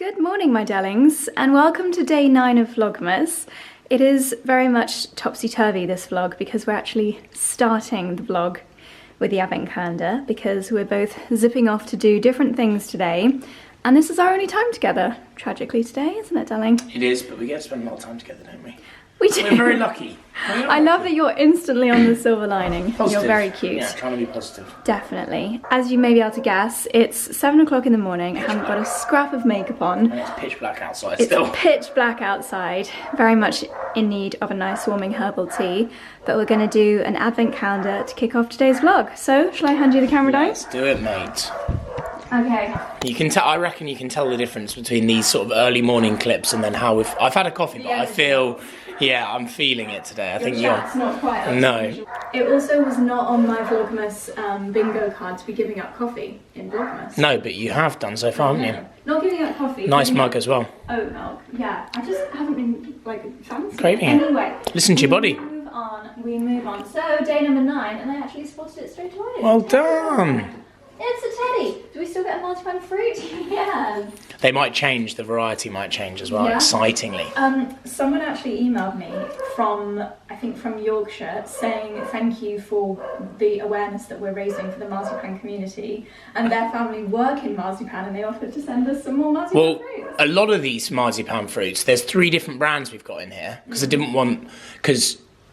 Good morning, my darlings, and welcome to day 9 of Vlogmas. It is very much topsy-turvy, this vlog, because we're actually starting the vlog with the advent calendar because we're both zipping off to do different things today, and this is our only time together, tragically, today, isn't it, darling? It is, but we get to spend a lot of time together, don't we? We do. We're very lucky. I love that you're instantly on the silver lining. Positive. You're very cute. Yeah, trying to be positive. Definitely. As you may be able to guess, it's 7 o'clock in the morning. I haven't got a scrap of makeup on. And it's pitch black outside still. It's pitch black outside. Very much in need of a nice warming herbal tea. But we're going to do an advent calendar to kick off today's vlog. So, shall I hand you the camera down? Let's do it, mate. Okay. You can tell. I reckon you can tell the difference between these sort of early morning clips and then how I've had a coffee, but I feel. Yeah, I'm feeling it today. I think you're... not quite No. It also was not on my Vlogmas bingo card to be giving up coffee in Vlogmas. No, but you have done so far, haven't you? Not giving up coffee. Nice mug as well. Oat milk, yeah. I just haven't been, like, fancy. Craving it. Anyway. Listen to your body. We move on. So, day number 9, and I actually spotted it straight away. Well done. It's a teddy. Do we still get a marzipan fruit? Yeah. They might change. The variety might change as well, excitingly. Someone actually emailed me from, I think from Yorkshire, saying thank you for the awareness that we're raising for the marzipan community. And their family work in marzipan and they offered to send us some more marzipan fruits. A lot of these marzipan fruits, there's 3 different brands we've got in here. Because I didn't want...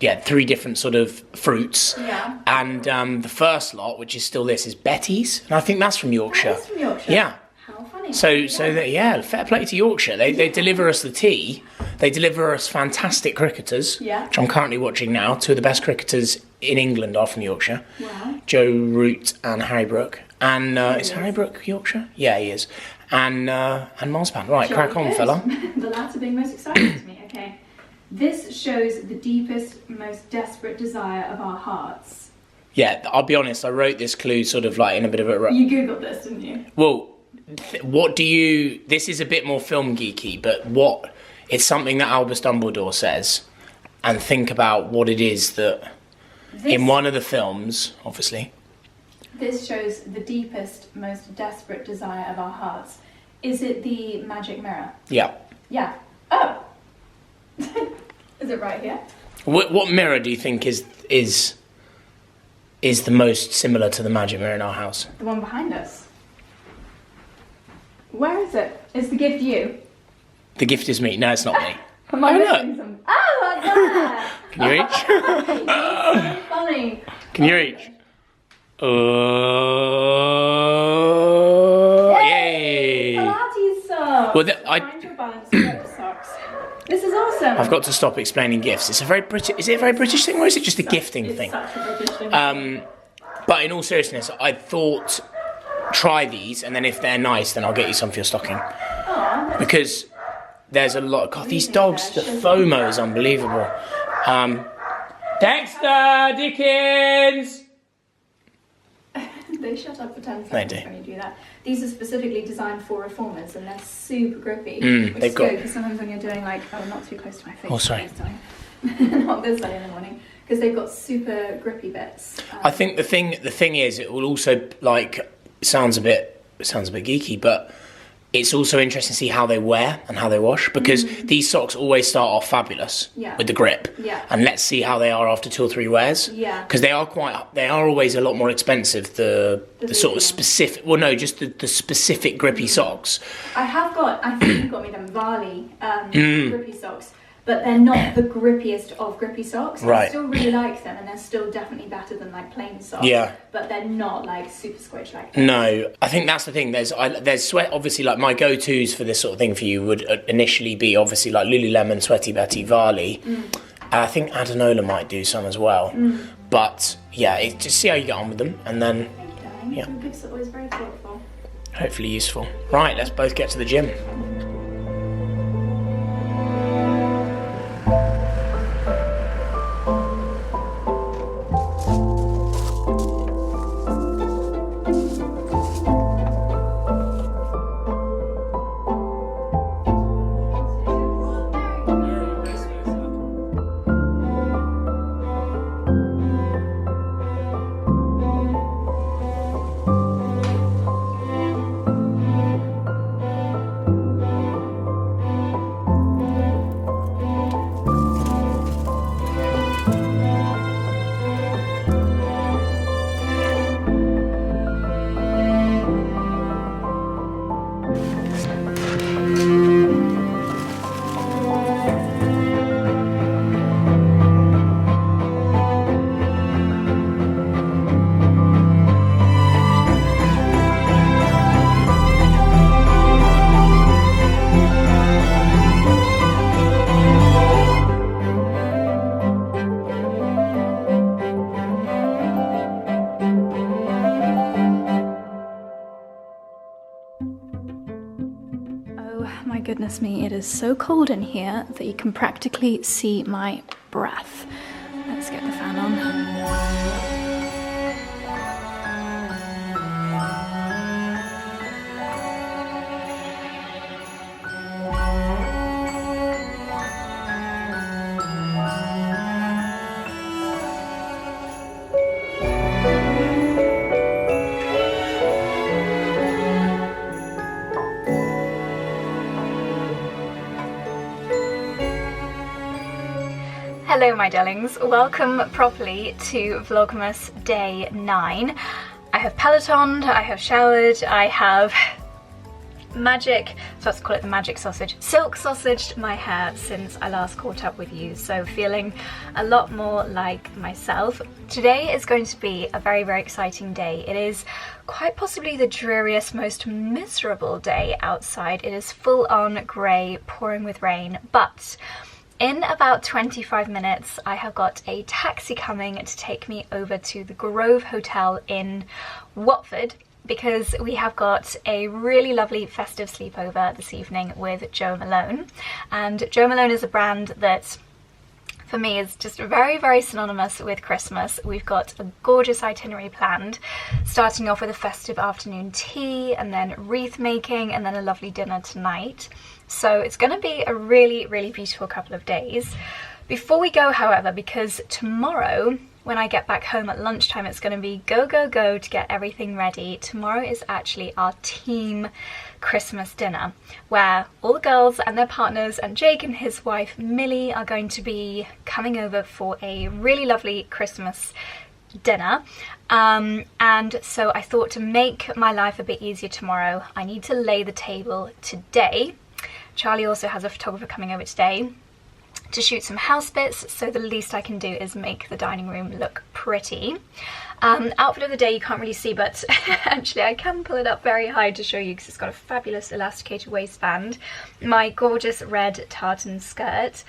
Yeah, 3 different sort of fruits. Yeah. And the first lot, which is still this, is Betty's. And I think that's from Yorkshire. That is from Yorkshire? Yeah. How funny. So fair play to Yorkshire. They deliver us the tea. They deliver us fantastic cricketers, which I'm currently watching now. 2 of the best cricketers in England are from Yorkshire. Wow. Joe Root and Harry Brook. And is Harry Brook Yorkshire? Yeah, he is. And marzipan. Right, crack on, fella. The latter being most exciting to me. Okay. This shows the deepest, most desperate desire of our hearts. Yeah, I'll be honest, I wrote this clue sort of like in a bit of a... You googled this, didn't you? Well, what do you... This is a bit more film geeky, but what... It's something that Albus Dumbledore says, and think about what it is that... in one of the films, obviously. This shows the deepest, most desperate desire of our hearts. Is it the magic mirror? Yeah. Yeah. Oh! Is it right here? What mirror do you think is the most similar to the magic mirror in our house? The one behind us. Where is it? Is the gift you? The gift is me. No, it's not me. Am I missing some? Oh, that's there! Can you reach? That's so funny. Can you reach? Yay! Pilates socks. Well, Find your balance socks. This is awesome. I've got to stop explaining gifts. It's a very British. Is it a very British thing, or is it just a gifting thing? Such a British thing. But in all seriousness, I thought try these, and then if they're nice, then I'll get you some for your stocking. Aww, because there's a lot. God, these dogs. The FOMO is unbelievable. Dexter Dickens. They shut up for 10 seconds They do. when you do that. These are specifically designed for reformers and they're super grippy. Which they've is got... good because sometimes when you're doing like, oh, not too close to my face. Oh, sorry. This time. Not this early in the morning. Because they've got super grippy bits. I think the thing is, it will also, like, sounds a bit geeky, but it's also interesting to see how they wear and how they wash, because these socks always start off fabulous with the grip. Yeah. And let's see how they are after 2 or 3 wears. Yeah. Because they are always a lot more expensive, the sort of specific, well no, just the specific grippy socks. I think you got me them Varley grippy socks. But they're not the grippiest of grippy socks. Right. I still really like them, and they're still definitely better than like plain socks. Yeah. But they're not like super squish like that. No, I think that's the thing. There's sweat. Obviously, like my go-tos for this sort of thing for you would initially be obviously like Lululemon, Sweaty Betty, Varley. I think Adenola might do some as well. But yeah, just see how you get on with them, and then Yeah. It's always very thoughtful. Hopefully useful. Right, let's both get to the gym. Oh my goodness me, it is so cold in here that you can practically see my breath. Let's get the fan on. Hello my darlings, welcome properly to Vlogmas day 9. I have Pelotoned, I have showered, I have so let's call it the magic sausage, silk sausaged my hair since I last caught up with you, so feeling a lot more like myself. Today is going to be a very, very exciting day. It is quite possibly the dreariest, most miserable day outside. It is full on grey, pouring with rain, but in about 25 minutes, I have got a taxi coming to take me over to the Grove Hotel in Watford because we have got a really lovely festive sleepover this evening with Jo Malone. And Jo Malone is a brand that for me is just very, very synonymous with Christmas. We've got a gorgeous itinerary planned, starting off with a festive afternoon tea and then wreath making and then a lovely dinner tonight. So it's going to be a really, really beautiful couple of days. Before we go, however, because tomorrow when I get back home at lunchtime, it's going to be go, go, go to get everything ready. Tomorrow is actually our team Christmas dinner, where all the girls and their partners and Jake and his wife Millie are going to be coming over for a really lovely Christmas dinner. And so I thought to make my life a bit easier tomorrow, I need to lay the table today. Charlie also has a photographer coming over today to shoot some house bits, so the least I can do is make the dining room look pretty. Outfit of the day you can't really see, but actually I can pull it up very high to show you because it's got a fabulous elasticated waistband, my gorgeous red tartan skirt,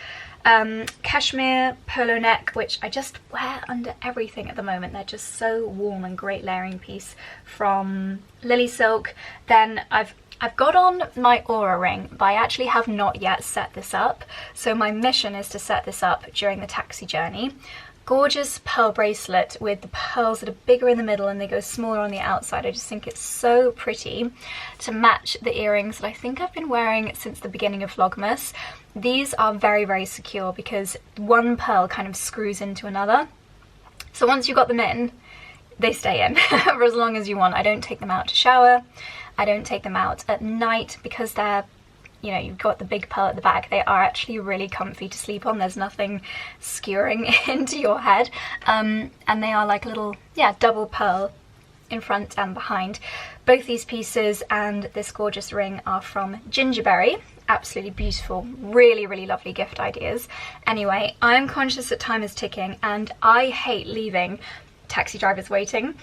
cashmere polo neck, which I just wear under everything at the moment. They're just so warm, and great layering piece from Lily Silk. Then I've got on my Aura ring, but I actually have not yet set this up. So my mission is to set this up during the taxi journey. Gorgeous pearl bracelet with the pearls that are bigger in the middle and they go smaller on the outside. I just think it's so pretty to match the earrings that I think I've been wearing since the beginning of Vlogmas. These are very, very secure because one pearl kind of screws into another. So once you've got them in, they stay in for as long as you want. I don't take them out to shower. I don't take them out at night because they're, you know, you've got the big pearl at the back. They are actually really comfy to sleep on. There's nothing skewering into your head. And they are like a little, yeah, double pearl in front and behind. Both these pieces and this gorgeous ring are from Gingiberi. Absolutely beautiful, really, really lovely gift ideas. Anyway, I'm conscious that time is ticking and I hate leaving taxi drivers waiting.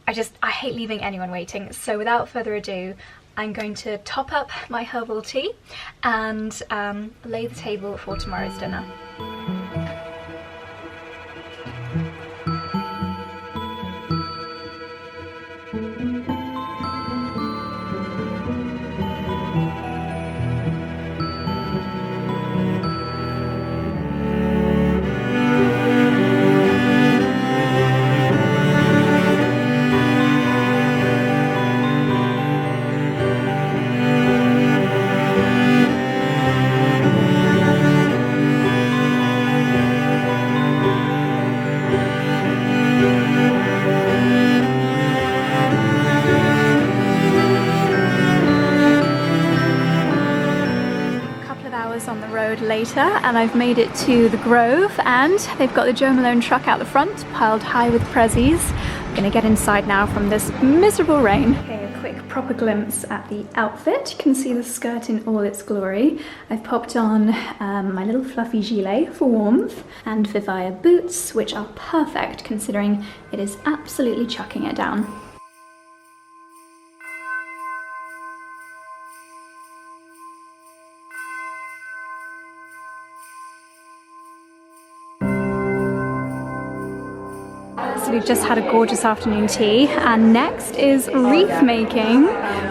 I hate leaving anyone waiting. So without further ado, I'm going to top up my herbal tea and lay the table for tomorrow's dinner. Later, and I've made it to the Grove and they've got the Jo Malone truck out the front piled high with prezzies. I'm gonna get inside now from this miserable rain. Okay, a quick proper glimpse at the outfit. You can see the skirt in all its glory. I've popped on my little fluffy gilet for warmth and 𝑭𝒊𝒏𝒅 boots, which are perfect considering it is absolutely chucking it down. So we've just had a gorgeous afternoon tea, and next is wreath making.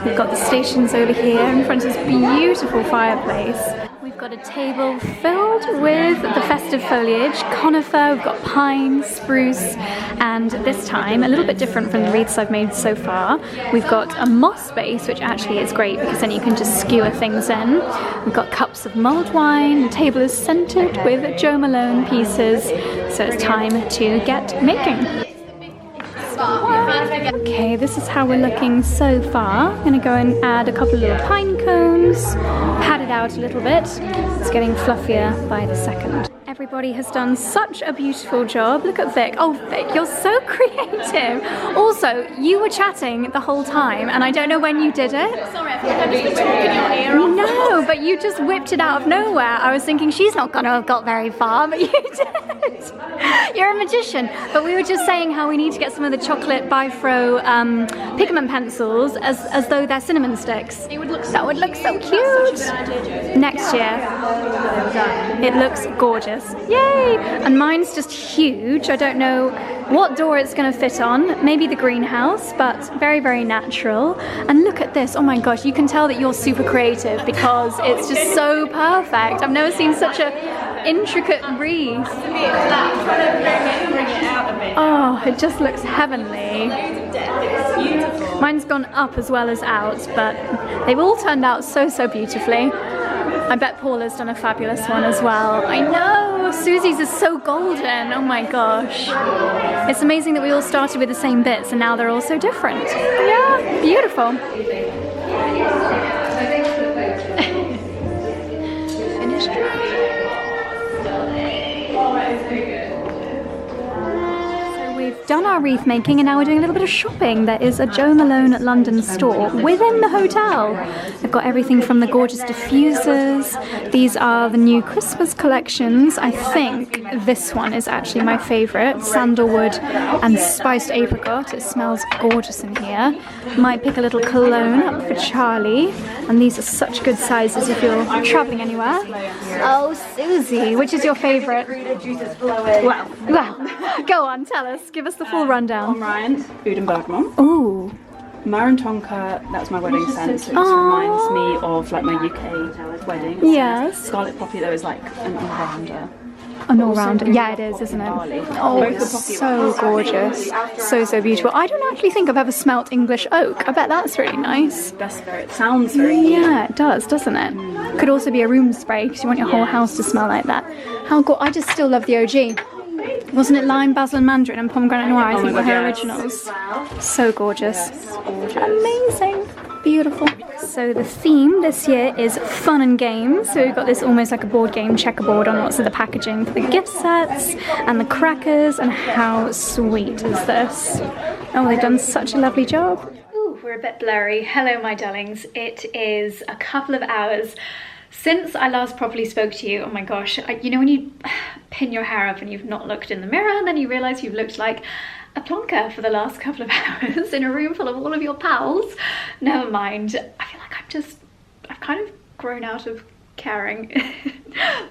We've got the stations over here in front of this beautiful fireplace. We've got a table filled with the festive foliage, conifer, we've got pine, spruce, and this time, a little bit different from the wreaths I've made so far, we've got a moss base, which actually is great because then you can just skewer things in. We've got cups of mulled wine, the table is scented with 𝑭𝒊𝒏𝒅 pieces, so it's time to get making. Okay, this is how we're looking so far. I'm gonna go and add a couple of little pine cones, pat it out a little bit. It's getting fluffier by the second. Everybody has done such a beautiful job. Look at Vic. Oh, Vic, you're so creative. Also, you were chatting the whole time, and I don't know when you did it. Sorry, I think I've just been talking your ear off. No, but you just whipped it out of nowhere. I was thinking she's not gonna have got very far, but you did. You're a magician. But we were just saying how we need to get some of the chocolate 𝑭𝒊𝒏𝒅 pigment pencils as though they're cinnamon sticks. It would look so that would look so cute. Next year. It looks gorgeous. Yay! And mine's just huge. I don't know what door it's going to fit on. Maybe the greenhouse, but very, very natural. And look at this. Oh my gosh, you can tell that you're super creative because it's just so perfect. I've never seen such a intricate wreath. Oh, it just looks heavenly. Mine's gone up as well as out, but they've all turned out so, so beautifully. I bet Paula's done a fabulous one as well. I know! Susie's is so golden, oh my gosh. It's amazing that we all started with the same bits and now they're all so different. Yeah, beautiful. Finished. We've done our wreath making and now we're doing a little bit of shopping. There is a Jo Malone London store within the hotel. They've got everything from the gorgeous diffusers. These are the new Christmas collections. I think this one is actually my favourite, sandalwood and spiced apricot. It smells gorgeous in here. Might pick a little cologne up for Charlie. And these are such good sizes if you're travelling anywhere. Oh, Susie, which is your favourite? Well, go on, tell us. Give us the full rundown. Ryan, 𝑭𝒊𝒏𝒅. Ooh. Marin Tonka, that's my wedding scent, so it just reminds me of like my UK wedding. Yes. Scarlet Poppy though is like an all-rounder. An all-rounder, yeah it is, isn't it? Oh, it's so gorgeous. So, so beautiful. I don't actually think I've ever smelt English oak. I bet that's really nice. It sounds very Yeah, it does, doesn't it? Could also be a room spray because you want your whole house to smell like that. How good. I just still love the OG. Wasn't it lime, basil and mandarin and pomegranate noir? I think were her originals. So gorgeous. Yes, gorgeous. Amazing. Beautiful. So the theme this year is fun and games. So we've got this almost like a board game checkerboard on lots of the packaging for the gift sets and the crackers. And how sweet is this? Oh, they've done such a lovely job. Ooh, we're a bit blurry. Hello, my darlings. It is a couple of hours since I last properly spoke to you. Oh my gosh, you know when you pin your hair up and you've not looked in the mirror and then you realise you've looked like a plonker for the last couple of hours in a room full of all of your pals? Never mind. I feel like I've kind of grown out of caring.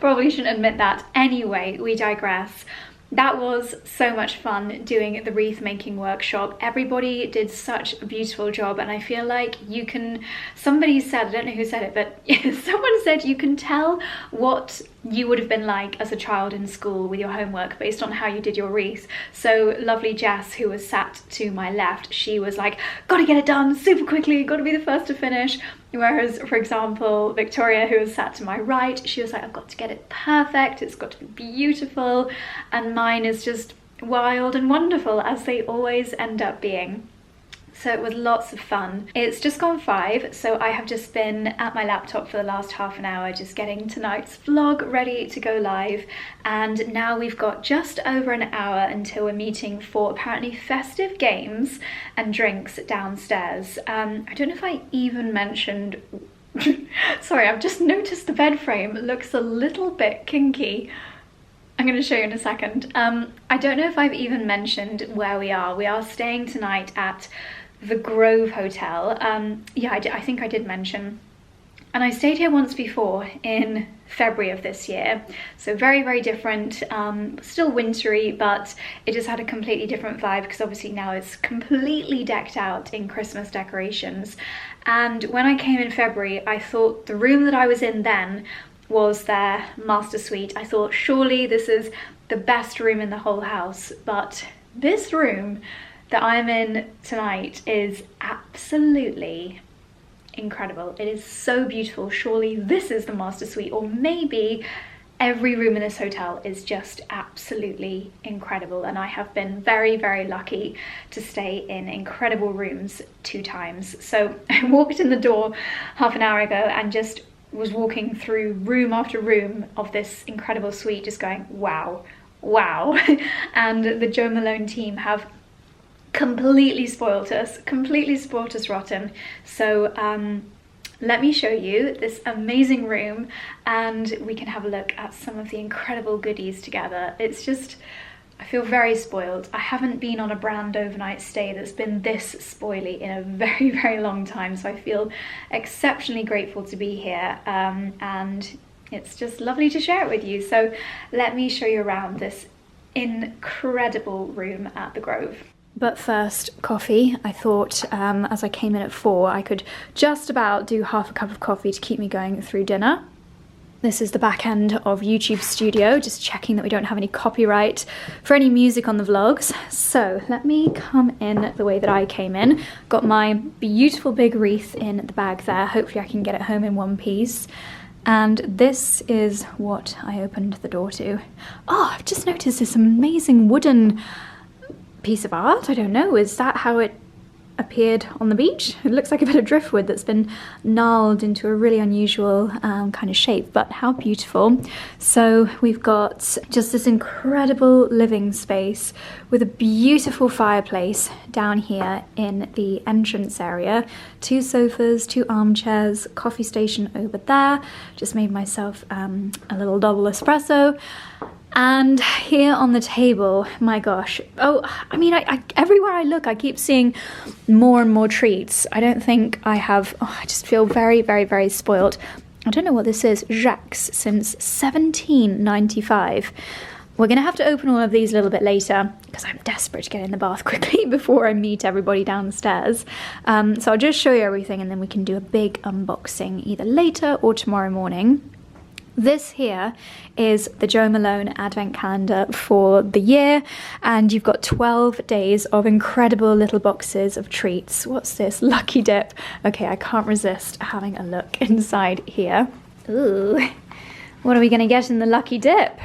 Probably shouldn't admit that. Anyway, we digress. That was so much fun doing the wreath making workshop. Everybody did such a beautiful job and I feel like you can, somebody said, I don't know who said it, but someone said you can tell what you would have been like as a child in school with your homework based on how you did your wreath. So lovely Jess, who was sat to my left, she was like, gotta get it done super quickly, gotta be the first to finish. Whereas, for example, Victoria, who was sat to my right, she was like, I've got to get it perfect, it's got to be beautiful. And mine is just wild and wonderful, as they always end up being. So it was lots of fun. It's just gone 5, so I have just been at my laptop for the last half an hour just getting tonight's vlog ready to go live, and now we've got just over an hour until we're meeting for apparently festive games and drinks downstairs. I don't know if I even mentioned sorry, I've just noticed the bed frame looks a little bit kinky. I'm going to show you in a second. I don't know if I've even mentioned where we are. We are staying tonight at the Grove Hotel. Yeah, I think I did mention. And I stayed here once before in February of this year, so very, very different, still wintry, but it just had a completely different vibe because obviously now it's completely decked out in Christmas decorations. And when I came in February, I thought the room that I was in then was their master suite. I thought surely this is the best room in the whole house, but this room that I'm in tonight is absolutely incredible. It is so beautiful. Surely this is the master suite, or maybe every room in this hotel is just absolutely incredible. And I have been very, very lucky to stay in incredible rooms 2 times. So I walked in the door half an hour ago and just was walking through room after room of this incredible suite, just going, wow, wow. And the Jo Malone team have completely spoilt us rotten. So let me show you this amazing room and we can have a look at some of the incredible goodies together. It's just, I feel very spoiled. I haven't been on a brand overnight stay that's been this spoily in a very, very long time, so I feel exceptionally grateful to be here, and it's just lovely to share it with you. So let me show you around this incredible room at the Grove. But first, coffee. I thought as I came in at 4, I could just about do half a cup of coffee to keep me going through dinner. This is the back end of YouTube studio, just checking that we don't have any copyright for any music on the vlogs. So let me come in the way that I came in. Got my beautiful big wreath in the bag there. Hopefully I can get it home in one piece. And this is what I opened the door to. Oh, I've just noticed this amazing wooden piece of art. I don't know, is that how it appeared on the beach? It looks like a bit of driftwood that's been gnarled into a really unusual kind of shape, but how beautiful. So we've got just this incredible living space with a beautiful fireplace down here in the entrance area. 2 sofas, 2 armchairs, coffee station over there. Just made myself a little double espresso. And here on the table, my gosh, oh, I mean, everywhere I look, I keep seeing more and more treats. I don't think I have, oh, I just feel very, very, very spoiled. I don't know what this is, Jacques, since 1795. We're gonna have to open all of these a little bit later because I'm desperate to get in the bath quickly before I meet everybody downstairs. So I'll just show you everything and then we can do a big unboxing either later or tomorrow morning. This here is the Jo Malone advent calendar for the year, and you've got 12 days of incredible little boxes of treats. What's this? Lucky Dip. Okay, I can't resist having a look inside here. Ooh, what are we gonna get in the Lucky Dip?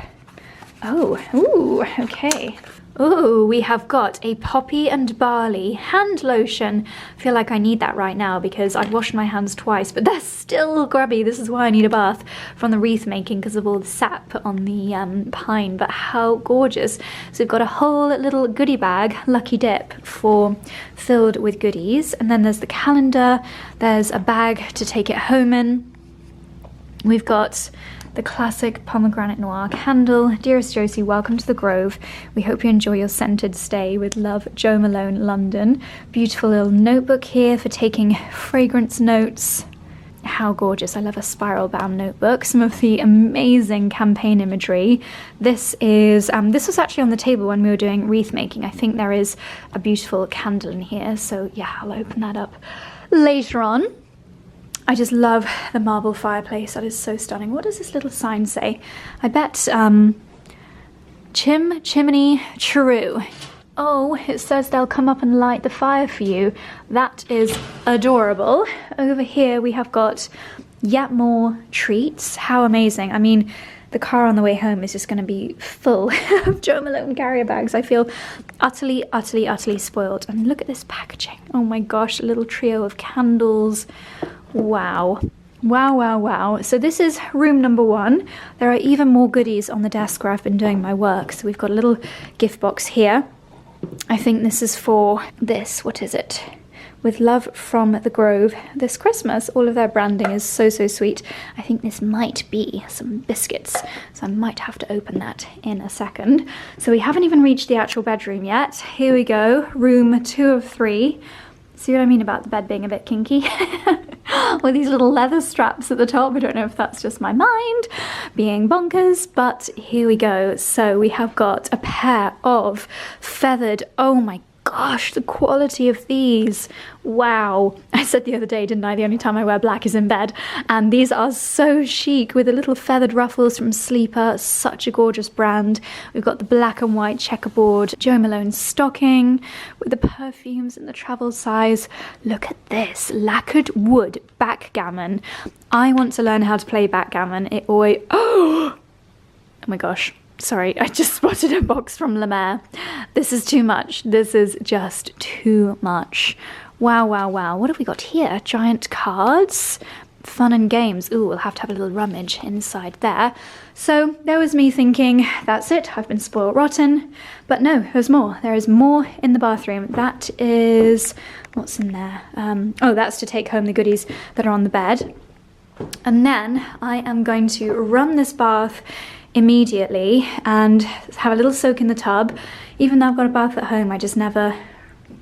Oh, ooh, okay. Oh, we have got a poppy and barley hand lotion. I feel like I need that right now because I've washed my hands twice, but they're still grubby. This is why I need a bath from the wreath making because of all the sap on the pine, but how gorgeous. So we've got a whole little goodie bag, Lucky Dip, filled with goodies. And then there's the calendar. There's a bag to take it home in. We've got the classic pomegranate noir candle. Dearest Josie, welcome to the Grove. We hope you enjoy your scented stay. With love, Jo Malone, London. Beautiful little notebook here for taking fragrance notes. How gorgeous. I love a spiral bound notebook. Some of the amazing campaign imagery. This was actually on the table when we were doing wreath making. I think there is a beautiful candle in here. So yeah, I'll open that up later on. I just love the marble fireplace. That is so stunning. What does this little sign say? I bet chimney true. Oh, it says they'll come up and light the fire for you. That is adorable. Over here we have got yet more treats. How amazing. I mean, the car on the way home is just going to be full of Jo Malone carrier bags. I feel utterly, utterly, utterly spoiled. And look at this packaging. Oh my gosh, a little trio of candles. Wow. Wow, wow, wow. So this is room number 1. There are even more goodies on the desk where I've been doing my work. So we've got a little gift box here. I think this is for this. What is it? With love from the Grove this Christmas. All of their branding is so, so sweet. I think this might be some biscuits. So I might have to open that in a second. So we haven't even reached the actual bedroom yet. Here we go. Room 2 of 3. See what I mean about the bed being a bit kinky? With these little leather straps at the top. I don't know if that's just my mind being bonkers, but here we go. So we have got a pair of feathered, oh my gosh, the quality of these. Wow. I said the other day, didn't I, the only time I wear black is in bed. And these are so chic with the little feathered ruffles from Sleeper. Such a gorgeous brand. We've got the black and white checkerboard Jo Malone stocking with the perfumes and the travel size. Look at this, lacquered wood backgammon. I want to learn how to play backgammon. It always, oh my gosh. Sorry, I just spotted a box from 𝑭𝒂𝒂. This is too much. This is just too much. Wow, wow, wow. What have we got here? Giant cards. Fun and games. Ooh, we'll have to have a little rummage inside there. So there was me thinking, that's it, I've been spoiled rotten. But no, there's more. There is more in the bathroom. That is, what's in there? Oh, that's to take home the goodies that are on the bed. And then I am going to run this bath immediately and have a little soak in the tub. Even though I've got a bath at home, I just never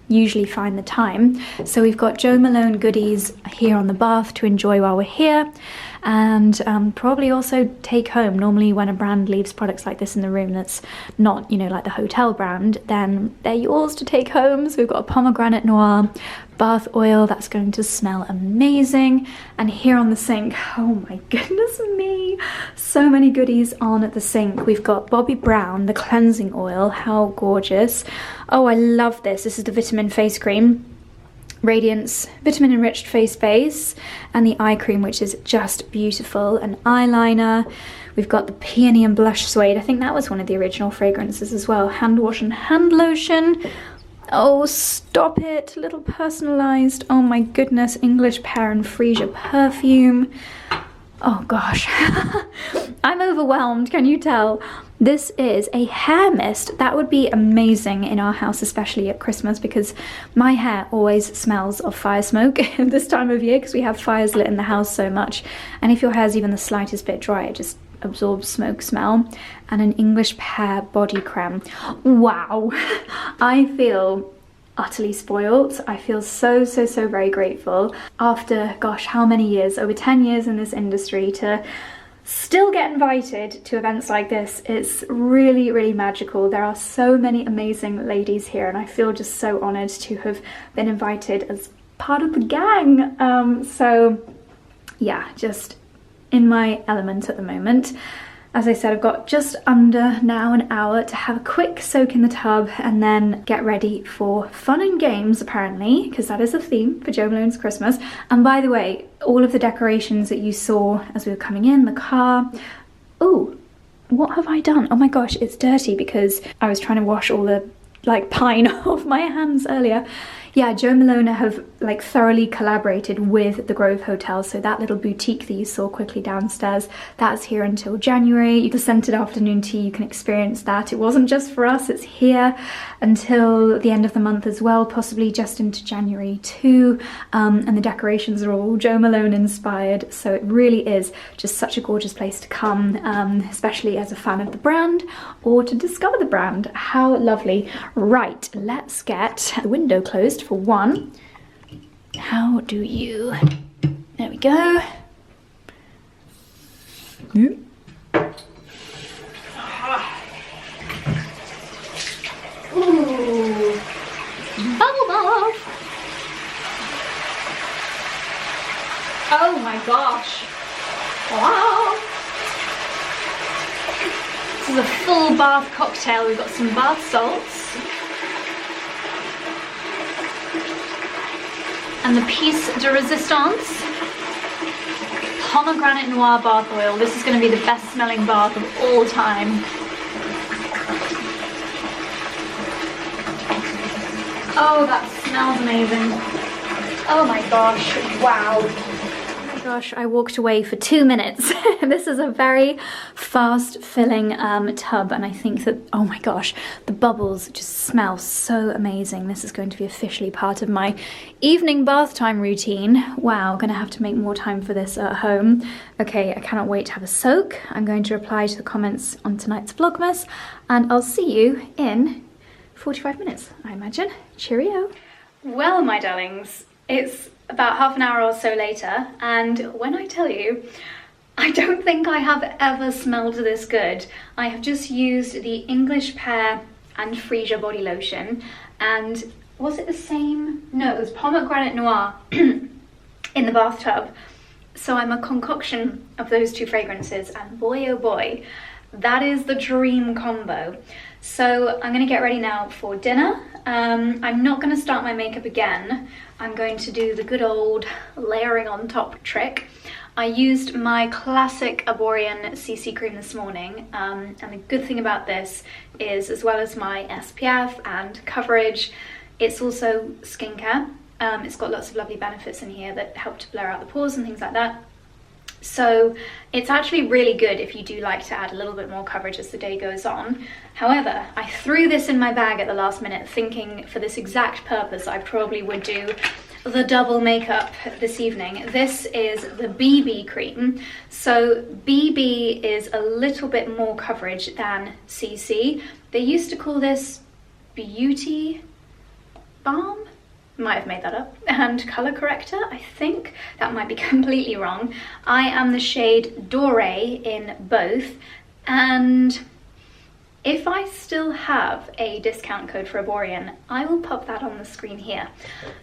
usually find the time. So we've got Jo Malone goodies here on the bath to enjoy while we're here, and probably also take home. Normally when a brand leaves products like this in the room that's not, you know, like the hotel brand, then they're yours to take home. So we've got a pomegranate noir bath oil that's going to smell amazing. And here on the sink, oh my goodness me, so many goodies on the sink. We've got Bobbi Brown, the cleansing oil. How gorgeous. Oh, I love this. This is the vitamin face cream. Radiance vitamin enriched face base, and the eye cream, which is just beautiful. An eyeliner. We've got the peony and blush suede. I think that was one of the original fragrances as well. Hand wash and hand lotion. Oh, stop it. Little personalized. Oh my goodness. English pear and freesia perfume. Oh gosh. I'm overwhelmed, can you tell? This is a hair mist. That would be amazing in our house, especially at Christmas, because my hair always smells of fire smoke at this time of year because we have fires lit in the house so much. And if your hair's even the slightest bit dry, it just absorbs smoke smell. And an English pear body creme. Wow. I feel utterly spoiled. I feel so very grateful after, gosh, how many years, over 10 years in this industry, to still get invited to events like this. It's really magical. There are so many amazing ladies here, and I feel just so honored to have been invited as part of the gang. So yeah, just in my element at the moment. As I said, I've got just under now an hour to have a quick soak in the tub and then get ready for fun and games, apparently, because that is a theme for Jo Malone's Christmas. And by the way, all of the decorations that you saw as we were coming in the car. Oh, what have I done? Oh my gosh, it's dirty because I was trying to wash all the like pine off my hands earlier. Yeah, Jo Malone have like thoroughly collaborated with the Grove Hotel, so that little boutique that you saw quickly downstairs, that's here until January. The scented afternoon tea, you can experience that. It wasn't just for us, it's here until the end of the month as well, possibly just into January too. And the decorations are all Jo Malone inspired, so it really is just such a gorgeous place to come, especially as a fan of the brand or to discover the brand. How lovely. Right, let's get the window closed for one. How do you... There we go. Ooh. Ooh. Bubble bath. Oh my gosh. Wow. This is a full bath cocktail. We've got some bath salts. And the piece de resistance, pomegranate noir bath oil. This is going to be the best smelling bath of all time. Oh, that smells amazing. Oh my gosh, wow. Oh my gosh, I walked away for 2 minutes. This is a very fast filling tub, and I think that, oh my gosh, the bubbles just smell so amazing. This is going to be officially part of my evening bath time routine. Wow, gonna have to make more time for this at home. Okay, I cannot wait to have a soak. I'm going to reply to the comments on tonight's Vlogmas, and I'll see you in 45 minutes, I imagine. Cheerio. Well, my darlings, it's about half an hour or so later, and when I tell you, I don't think I have ever smelled this good. I have just used the English Pear and Freesia body lotion, and was it the same? No, it was pomegranate noir in the bathtub. So I'm a concoction of those two fragrances, and boy oh boy, that is the dream combo. So I'm gonna get ready now for dinner. I'm not gonna start my makeup again. I'm going to do the good old layering on top trick. I used my classic Arborian CC cream this morning, and the good thing about this is, as well as my SPF and coverage, it's also skincare. It's got lots of lovely benefits in here that help to blur out the pores and things like that. So it's actually really good if you do like to add a little bit more coverage as the day goes on. However, I threw this in my bag at the last minute thinking for this exact purpose I probably would do the double makeup this evening. This is the BB cream. So BB is a little bit more coverage than CC. They used to call this beauty balm. Might have made that up, and color corrector, I think. That might be completely wrong. I am the shade Doré in both, and if I still have a discount code for Arborian, I will pop that on the screen here.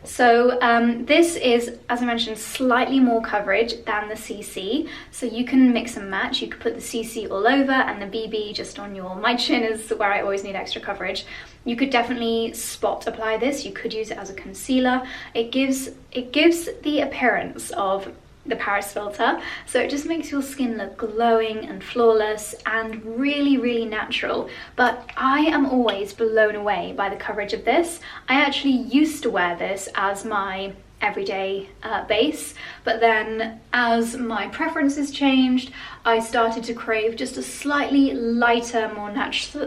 So this is, as I mentioned, slightly more coverage than the CC, so you can mix and match. You could put the CC all over and the BB just on my chin is where I always need extra coverage. You could definitely spot apply this. You could use it as a concealer. It gives the appearance of the Paris filter, so it just makes your skin look glowing and flawless and really, really natural. But I am always blown away by the coverage of this. I actually used to wear this as my everyday base, but then as my preferences changed, I started to crave just a slightly lighter,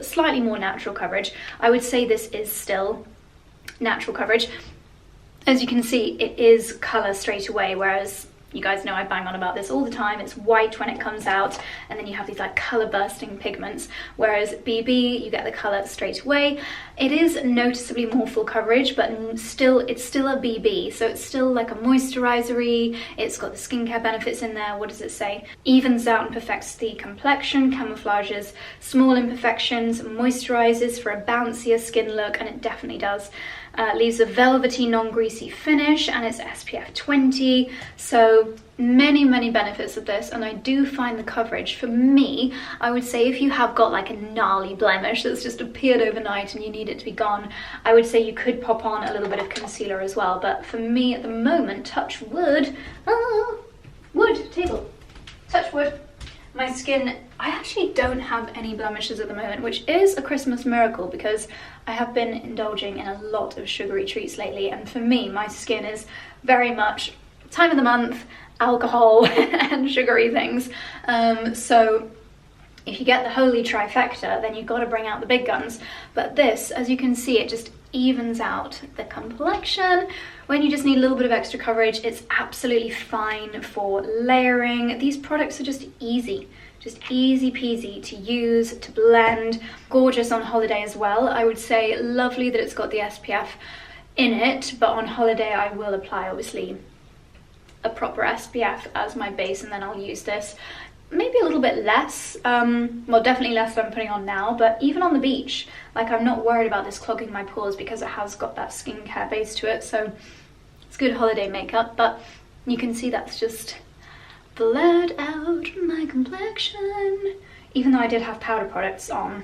slightly more natural coverage. I would say this is still natural coverage. As you can see, it is color straight away, whereas you guys know I bang on about this all the time. It's white when it comes out, and then you have these like color bursting pigments, whereas BB, you get the color straight away. It is noticeably more full coverage, but it's still a BB, so it's still like a moisturizer-y. It's got the skincare benefits in there. What does it say? Evens out and perfects the complexion, camouflages small imperfections, moisturizes for a bouncier skin look, and it definitely does. Leaves a velvety, non-greasy finish, and it's SPF 20, so many benefits of this. And I do find the coverage, for me, I would say if you have got like a gnarly blemish that's just appeared overnight and you need it to be gone, I would say you could pop on a little bit of concealer as well. But for me at the moment, touch wood, touch wood, my skin, I actually don't have any blemishes at the moment, which is a Christmas miracle because I have been indulging in a lot of sugary treats lately, and for me, my skin is very much time of the month, alcohol and sugary things. So if you get the holy trifecta, then you've got to bring out the big guns. But this, as you can see, it just evens out the complexion. When you just need a little bit of extra coverage, it's absolutely fine for layering. These products are just easy peasy to use, to blend. Gorgeous on holiday as well. I would say lovely that it's got the SPF in it, but on holiday I will apply obviously a proper SPF as my base, and then I'll use this maybe a little bit less, well, definitely less than I'm putting on now, but even on the beach, like, I'm not worried about this clogging my pores because it has got that skincare base to it. So it's good holiday makeup, but you can see that's just blurred out my complexion. Even though I did have powder products on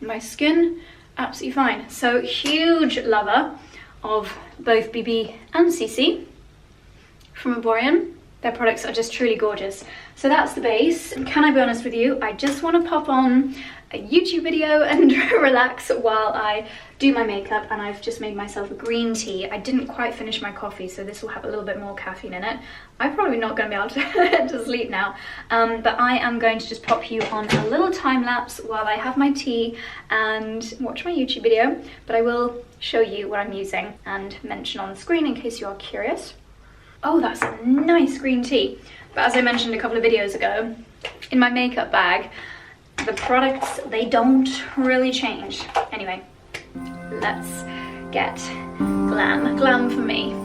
my skin, absolutely fine. So huge lover of both BB and CC from Arborian. Their products are just truly gorgeous. So that's the base. And can I be honest with you, I just want to pop on a YouTube video and relax while I do my makeup, and I've just made myself a green tea. I didn't quite finish my coffee, so this will have a little bit more caffeine in it. I'm probably not going to be able to sleep now, but I am going to just pop you on a little time lapse while I have my tea and watch my YouTube video, but I will show you what I'm using and mention on the screen in case you are curious. Oh, that's a nice green tea. But as I mentioned a couple of videos ago, in my makeup bag, the products, they don't really change. Anyway, let's get Glam. Glam for me.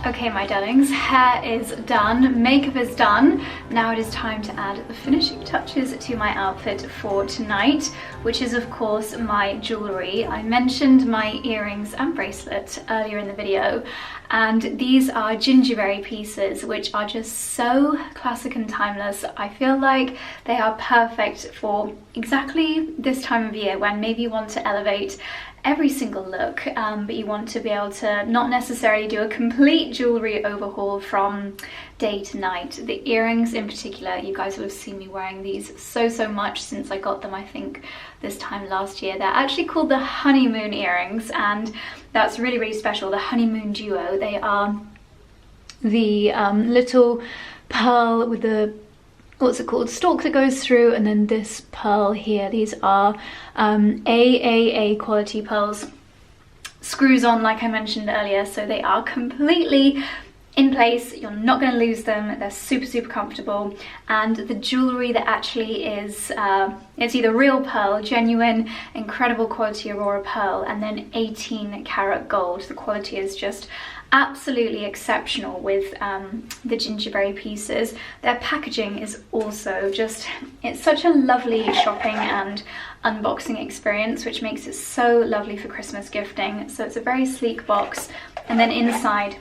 Okay, my darlings, hair is done, makeup is done. Now it is time to add the finishing touches to my outfit for tonight, which is of course my jewellery. I mentioned my earrings and bracelet earlier in the video, and these are Gingiberi pieces, which are just so classic and timeless. I feel like they are perfect for exactly this time of year when maybe you want to elevate every single look, but you want to be able to not necessarily do a complete jewellery overhaul from day to night. The earrings in particular, you guys will have seen me wearing these so much since I got them, I think this time last year. They're actually called the honeymoon earrings, and that's really special, the honeymoon duo. They are the little pearl with the, what's it called, stalk that goes through, and then this pearl here. These are AAA quality pearls, screws on like I mentioned earlier, so they are completely in place. You're not going to lose them. They're super comfortable, and the jewellery that actually is it's either real pearl, genuine incredible quality Aurora pearl, and then 18 karat gold. The quality is just absolutely exceptional with the Gingiberi pieces. Their packaging is also just, it's such a lovely shopping and unboxing experience, which makes it so lovely for Christmas gifting. So it's a very sleek box, and then inside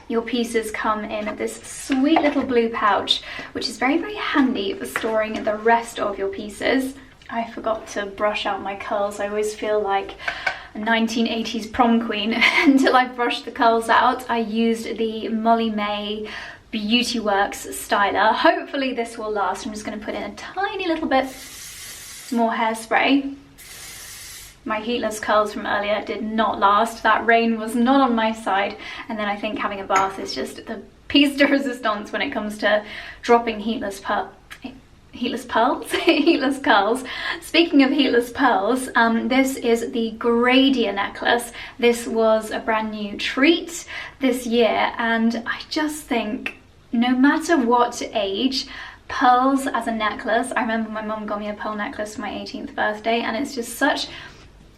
your pieces come in this sweet little blue pouch, which is very handy for storing the rest of your pieces. I forgot to brush out my curls. I always feel like a 1980s prom queen until I brushed the curls out. I used the Molly May Beauty Works styler. Hopefully this will last. I'm just going to put in a tiny little bit more hairspray. My heatless curls from earlier did not last. That rain was not on my side, and then I think having a bath is just the piece de resistance when it comes to dropping heatless pearls. Heatless curls. Speaking of heatless pearls, this is the Gradient necklace. This was a brand new treat this year, and I just think no matter what age, pearls as a necklace. I remember my mum got me a pearl necklace for my 18th birthday, and it's just such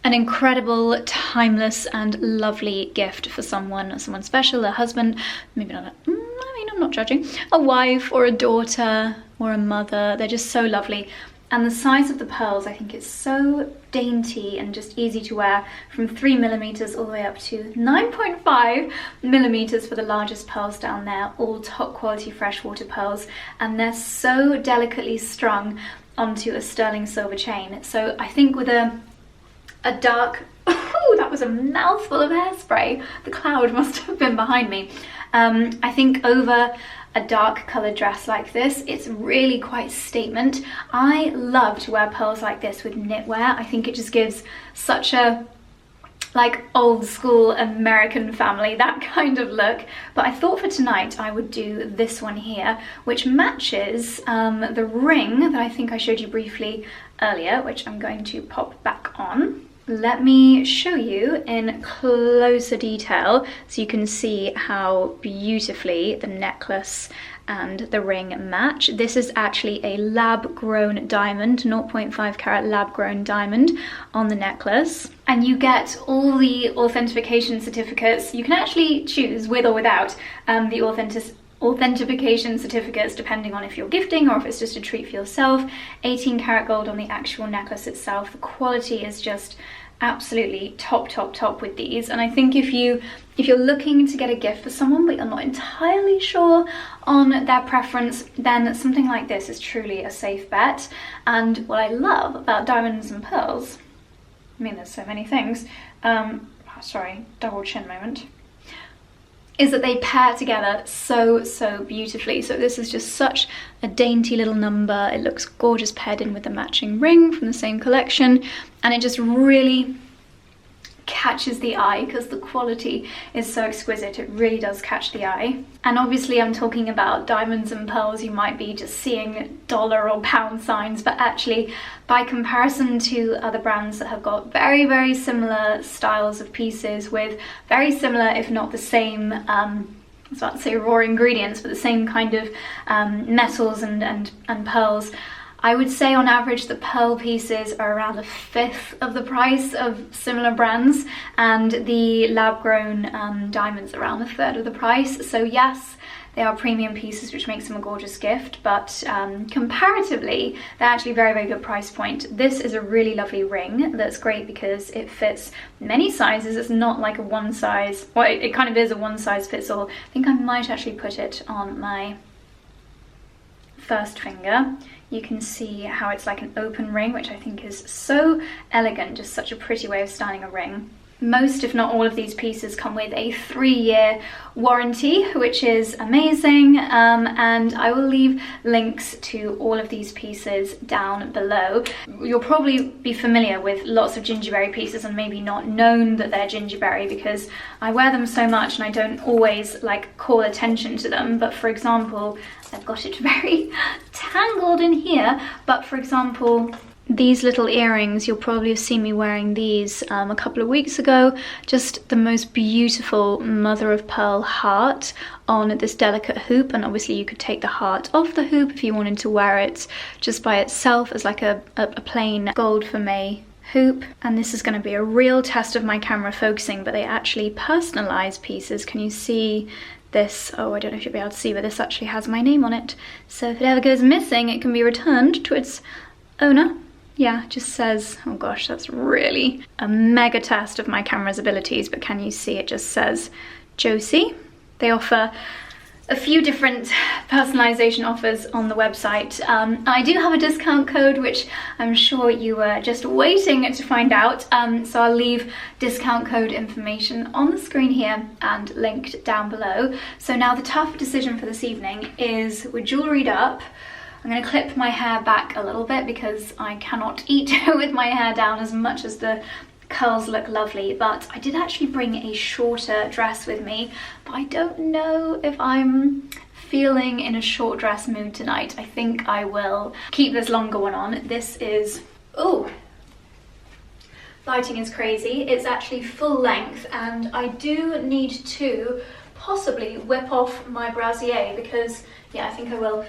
an incredible, timeless and lovely gift for someone special, a husband, maybe not I'm not judging, a wife or a daughter or a mother. They're just so lovely. And the size of the pearls, I think it's so dainty and just easy to wear, from 3mm all the way up to 9.5mm for the largest pearls down there, all top quality freshwater pearls, and they're so delicately strung onto a sterling silver chain. So I think with a dark, oh, that was a mouthful of hairspray. The cloud must have been behind me. I think over a dark coloured dress like this, it's really quite statement. I love to wear pearls like this with knitwear. I think it just gives such a like old school American family, that kind of look. But I thought for tonight I would do this one here, which matches the ring that I think I showed you briefly earlier, which I'm going to pop back on. Let me show you in closer detail so you can see how beautifully the necklace and the ring match. This is actually a lab-grown diamond, 0.5 carat lab-grown diamond on the necklace. And you get all the authentication certificates. You can actually choose with or without the authentication certificates depending on if you're gifting or if it's just a treat for yourself. 18 karat gold on the actual necklace itself. The quality is just absolutely top with these, and I think if you're looking to get a gift for someone but you're not entirely sure on their preference, then something like this is truly a safe bet. And what I love about diamonds and pearls, I mean there's so many things, sorry, double chin moment, is that they pair together so beautifully. So this is just such a dainty little number. It looks gorgeous paired in with the matching ring from the same collection, and it just really catches the eye because the quality is so exquisite. It really does catch the eye. And obviously I'm talking about diamonds and pearls, you might be just seeing dollar or pound signs, but actually by comparison to other brands that have got very similar styles of pieces with very similar, if not the same, I was about to say raw ingredients, but the same kind of metals and pearls, I would say on average the pearl pieces are around a fifth of the price of similar brands, and the lab-grown diamonds around a third of the price. So yes, they are premium pieces, which makes them a gorgeous gift, but comparatively, they're actually very good price point. This is a really lovely ring that's great because it fits many sizes. It's not like a one size, well, it kind of is a one size fits all. I think I might actually put it on my first finger. You can see how it's like an open ring, which I think is so elegant, just such a pretty way of styling a ring. Most, if not all, of these pieces come with a 3-year warranty, which is amazing, and I will leave links to all of these pieces down below. You'll probably be familiar with lots of Gingiberi pieces and maybe not known that they're Gingiberi because I wear them so much and I don't always like call attention to them. But for example, I've got it very tangled in here, but for example, these little earrings, you'll probably have seen me wearing these a couple of weeks ago. Just the most beautiful mother of pearl heart on this delicate hoop, and obviously you could take the heart off the hoop if you wanted to wear it just by itself as like a plain gold for May hoop. And this is going to be a real test of my camera focusing, but they actually personalize pieces. Can you see this? Oh, I don't know if you'll be able to see, but this actually has my name on it. So if it ever goes missing, it can be returned to its owner. Yeah, it just says, oh gosh, that's really a mega test of my camera's abilities, but can you see it just says Josie? They offer a few different personalization offers on the website. I do have a discount code, which I'm sure you were just waiting to find out. So I'll leave discount code information on the screen here and linked down below. So now the tough decision for this evening is we're jewelried up. I'm going to clip my hair back a little bit because I cannot eat with my hair down as much as the curls look lovely, but I did actually bring a shorter dress with me, but I don't know if I'm feeling in a short dress mood tonight. I think I will keep this longer one on. This is, oh, lighting is crazy. It's actually full length, and I do need to possibly whip off my brassiere because, yeah, I think I will,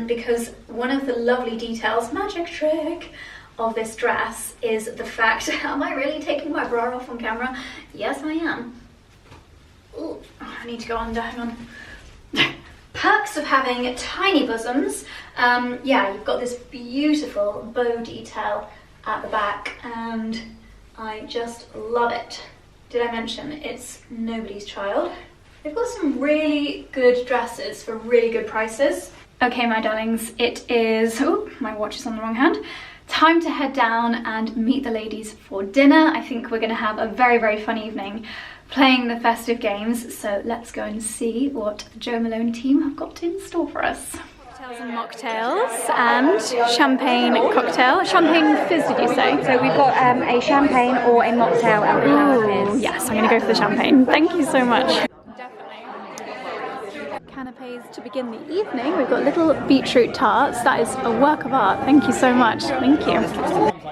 because one of the lovely details, magic trick, of this dress is the fact, am I really taking my bra off on camera? Yes, I am. Ooh, I need to go under, hang on. Perks of having tiny bosoms. Yeah, you've got this beautiful bow detail at the back and I just love it. Did I mention it's nobody's child? They've got some really good dresses for really good prices. Okay, my darlings, it is, oh, my watch is on the wrong hand. Time to head down and meet the ladies for dinner. I think we're gonna have a very fun evening playing the festive games. So let's go and see what the Jo Malone team have got in store for us. Cocktails and mocktails and champagne cocktail. Champagne fizz, did you say? So we've got a champagne or a mocktail and we have a fizz. Yes, I'm gonna go for the champagne. Thank you so much. Canapes to begin the evening. We've got little beetroot tarts. That is a work of art. Thank you so much. Thank you.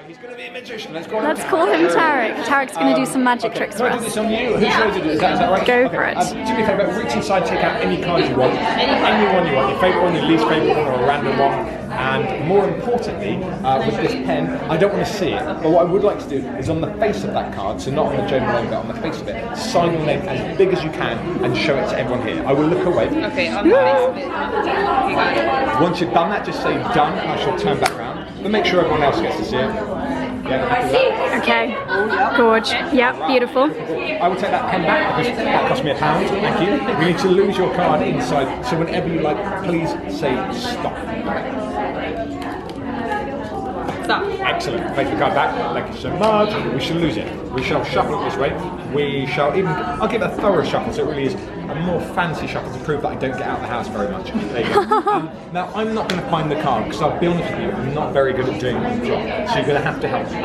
He's going to be a magician. Let's call him Tarek. Tarek's going to do some magic tricks for us. This on you? Who showed you? Is that right? Go for it. Do me a favour, reach inside, take out any card you want. Any one you want. Your favourite one, your least favourite one, or a random one. And more importantly, with this pen, I don't want to see it, but what I would like to do is on the face of that card, so not on the Joe Malone, but on the face of it, sign your name as big as you can and show it to everyone here. I will look away. Okay, on the face of it. You got it. Once you've done that, just say done, and I shall turn back around. But make sure everyone else gets to see it. Yeah, Okay, gorge. Yep, beautiful. I will take that pen back because that cost me £1. Thank you. You need to lose your card inside, so whenever you like, please say stop. Stop. Excellent. Take the card back. Thank you so much. We shall lose it. We shall shuffle it this way. We shall even. I'll give it a thorough shuffle, so it really is a more fancy shuffle to prove that I don't get out of the house very much. There you go. Now I'm not going to find the card because I'll be honest with you, I'm not very good at doing the job. So you're going to have to help me.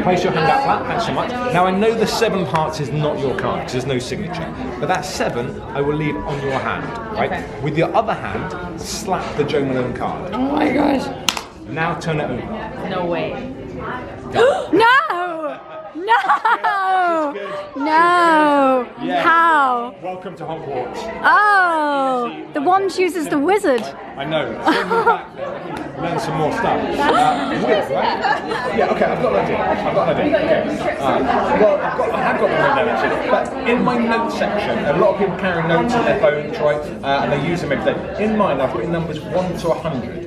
Place your hand out flat. Thanks so much. Now I know the 7 of hearts is not your card because there's no signature, but that 7 I will leave on your hand, right? Okay. With your other hand, slap the Joe Malone card. Oh my gosh. Now turn it over. No way. No! No! No! Yeah. How? Welcome to Hogwarts. Oh! The wand chooses the wizard. I know. Send me back there. Learn some more stuff. Weird, right? Yeah. Okay. I've got an idea. Okay. Well, I have got one notes in, but in my notes section, a lot of people carry notes on their phones, right? And they use them every day. In mine, I've written numbers 1 to 100.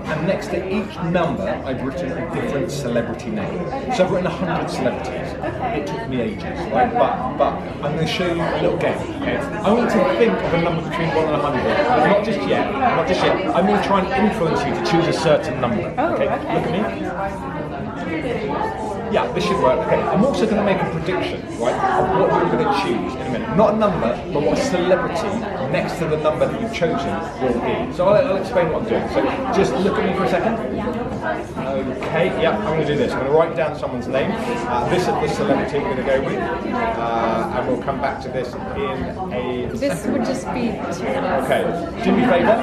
And next to each number, I've written a different celebrity name. So I've written 100 celebrities. It took me ages, right? But I'm going to show you a little game. Okay? I want to think of a number between 1 and 100. But not just yet. Not just yet. I'm going to try and influence you to choose a certain number. Okay? Look at me. Yeah, this should work. Okay, I'm also going to make a prediction, right, of what you're going to choose in a minute. Not a number, but what a celebrity next to the number that you've chosen will be. So I'll explain what I'm doing. So just look at me for a second. Okay, yeah, I'm going to do this. I'm going to write down someone's name. This is the celebrity I'm going to go with. And we'll come back to this in a This second. would just be Okay, do me a favour,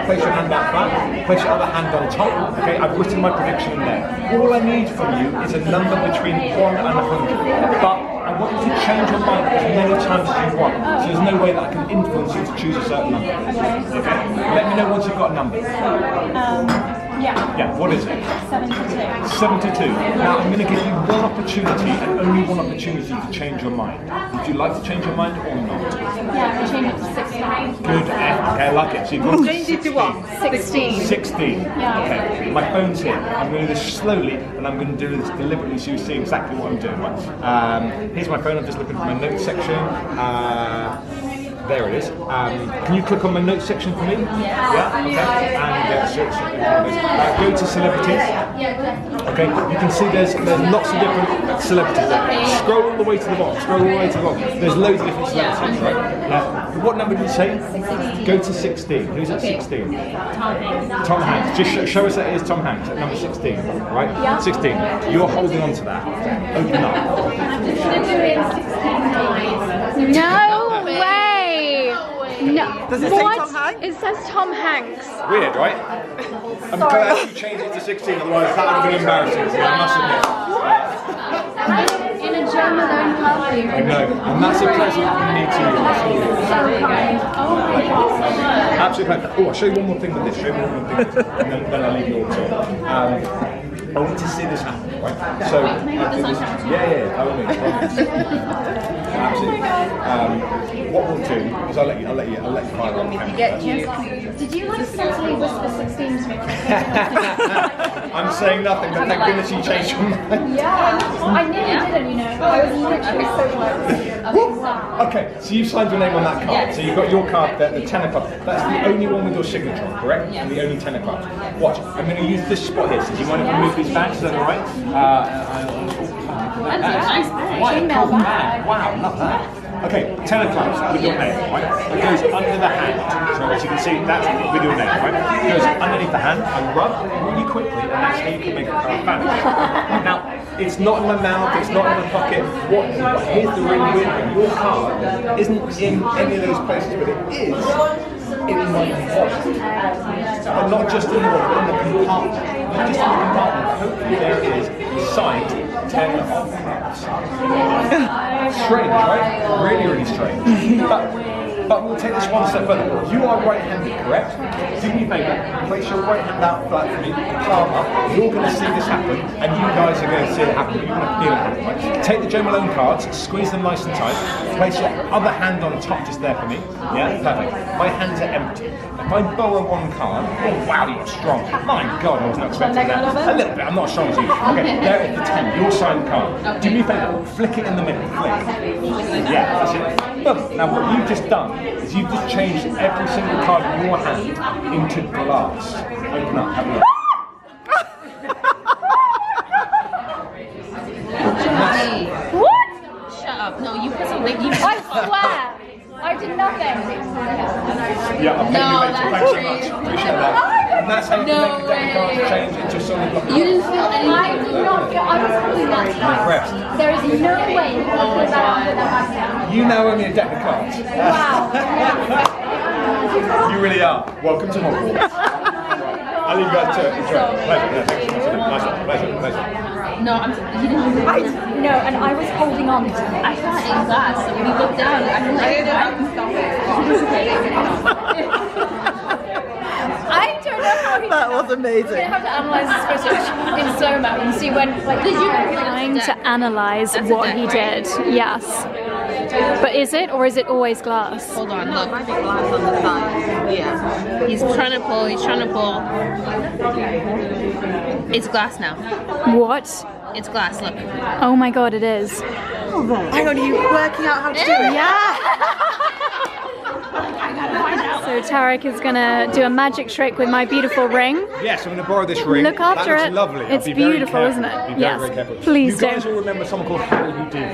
place your hand out flat, place your other hand on top. Okay, I've written my prediction in there. All I need from you is a number between 1 and 100. But I want you to change your mind as many times as you want. So there's no way that I can influence you to choose a certain number. Okay? Let me know once you've got a number. Yeah, what is it? 72. 72. Now I'm going to give you one opportunity and only one opportunity to change your mind. Would you like to change your mind or not? Yeah, we change it to 16. Good. Okay, I like it. So you've got Change it to what? 16. 16. Yeah. Okay. My phone's here. I'm going to do this slowly and I'm going to do this deliberately so you see exactly what I'm doing. Here's my phone. I'm just looking for my notes section. There it is. Can you click on my notes section for me? Yeah. Okay. And go to celebrities. Okay. You can see there's lots of different celebrities there. Scroll all the way to the bottom. Scroll all the way to the bottom. There's loads of different celebrities, right? What number did you say? 16. Go to 16. Who's at 16? Tom Hanks. Tom Hanks. Just show us that it is Tom Hanks at number 16, right? Yeah. 16. You're holding on to that. Open up. No way! No. Does it say What? Tom Hanks? It says Tom Hanks. Weird, right? I'm glad you changed it to 16, otherwise that would have been embarrassing. I must admit. In a Joe Malone perfume. I know, and that's a present you need to use. Absolutely. Oh, I'll show you one more thing with this. Show you one more thing, and then I'll leave you all to. I want to see this happen, right? So, yeah, I will mean, absolutely. What we'll do is I'll let you fire on camera. Did you like subtly whisper 16 to me? I'm saying nothing, but thank goodness you changed your mind. Yeah, I nearly didn't, you know. I was literally so close. Okay, so you've signed your name on that card. So you've got your card there, the tenor club. That's the only one with your signature on, correct? And the only tenor club. Watch, I'm going to use this spot here. So do you mind if I move these back? Is that alright? Wow, love that. Okay, tenor clubs with your name, right? It goes under the hand. So as you can see, that's with your name, right? It goes underneath the hand and rub really quickly, and that's how you can make a card vanish. Now, it's not in my mouth, it's not in my pocket. Here's the really weird thing. Your card isn't in any of those places, but it is in my wallet. But not just in the wallet, but in the compartment. Not just in the compartment. Hopefully there it is, signed 10 of hearts. Strange, right? Really, really strange. But But we'll take this one step further. You are right-handed, correct? Do me a favour, place your right hand out flat for me, palm up. You're going to see this happen, and you guys are going to see it happen. You're going to feel it happen, right? Take the Joe Malone cards, squeeze them nice and tight. Place your other hand on top just there for me. Yeah, perfect. My hands are empty. If I borrow one card, oh wow, you're strong. My God, I was not expecting that. A little bit, I'm not as strong as you. Okay, there is the 10, your signed card. Do me a favour, flick it in the middle, flick. Yeah, that's it. Boom. Now what you've just done is you've just changed every single card in your hand into glass. Open up, have a look. What? Shut up. No, you put something. I swear. I did nothing. Yeah, I'll pay you later. Thanks so much. Appreciate that. And that's how you can make a deck of cards change into solid block. You didn't feel anything. I did not feel. I was holding that tight. There is no way you can put that out with that back down. You now owe me a deck of cards. Wow. You really are. Welcome to Hogwarts. I'll leave you guys to it. Enjoy. Pleasure. Yeah, thanks so much. Pleasure. No, you didn't. No, and I was holding on to it. I thought in glass. So when you look down, I feel like I don't know how he. That was amazing. You have to analyze this footage in slow-mo and see when, like, did you Trying to analyse what he did. Yes. But is it, or is it always glass? Hold on, look. Might be glass on the side. Yeah. He's trying to pull. It's glass now. What? It's glass. Look. Oh my God, it is. Hang on, are you working out how to do it? Yeah. So Tarek is gonna do a magic trick with my beautiful ring. Yes, I'm going to borrow this ring. Look after that looks it. Lovely. It's beautiful, isn't it? Be Yes. very careful. Please do. You guys all remember someone called Harry Houdini?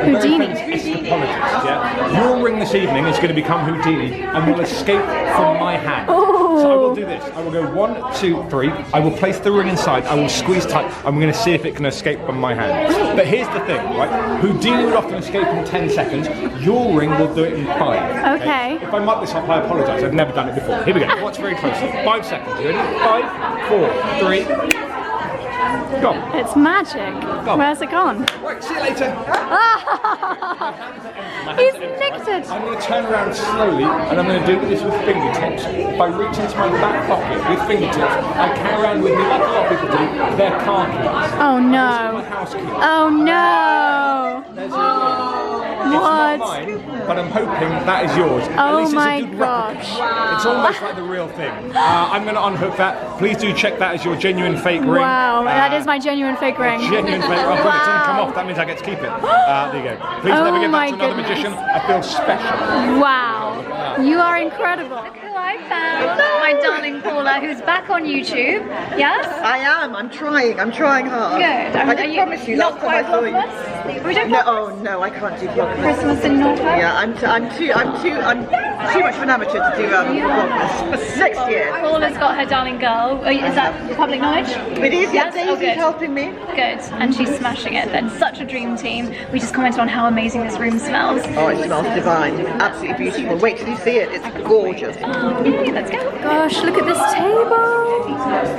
Houdini. Anthropologist, yeah? Your ring this evening is going to become Houdini and will escape from my hand. Oh. So I will do this. I will go 1, 2, 3. I will place the ring inside. I will squeeze tight. I'm going to see if it can escape from my hand. But here's the thing, right? Houdini would often escape in 10 seconds. Your ring will do it in 5. Okay. If I muck this up, I apologise. I've never done it before. Here we go. Watch very closely. 5 seconds. You ready? 5, 4, 3. Go. It's magic. Where's it gone? Right, see you later. He's nicked it. I'm going to turn around slowly and I'm going to do this with fingertips. If I reach into my back pocket with fingertips, I carry around with me, like a lot of people do, their car keys. Oh My no. house keys. Oh no. There's your ring. It's not mine, but I'm hoping that is yours. At Oh least my it's a good gosh. replica. It's almost like the real thing. I'm going to unhook that. Please do check that as your genuine fake ring. Wow, that is my genuine fake ring. Genuine fake ring. Oh, it's only come off. That means I get to keep it. There you go. Please Oh never give my that to another goodness. magician. I feel special. Wow. You are incredible. Who I found, my darling Paula, who's back on YouTube. Yes? I am. I'm trying hard. Good. I did promise you last time I saw you. We don't No, oh no, I can't do Vlogmas. Christmas in Norfolk? Yeah, I'm too much of an amateur to do Vlogmas. Next year. Paula's got her darling girl. Is that public knowledge? It is. Yes? Yeah, Oh, Daisy's good. helping me. Good. And she's smashing it. That's such a dream team. We just commented on how amazing this room smells. Oh, it smells divine. Absolutely beautiful. Wait till you see it. It's gorgeous. Yay, let's go. Gosh, look at this table.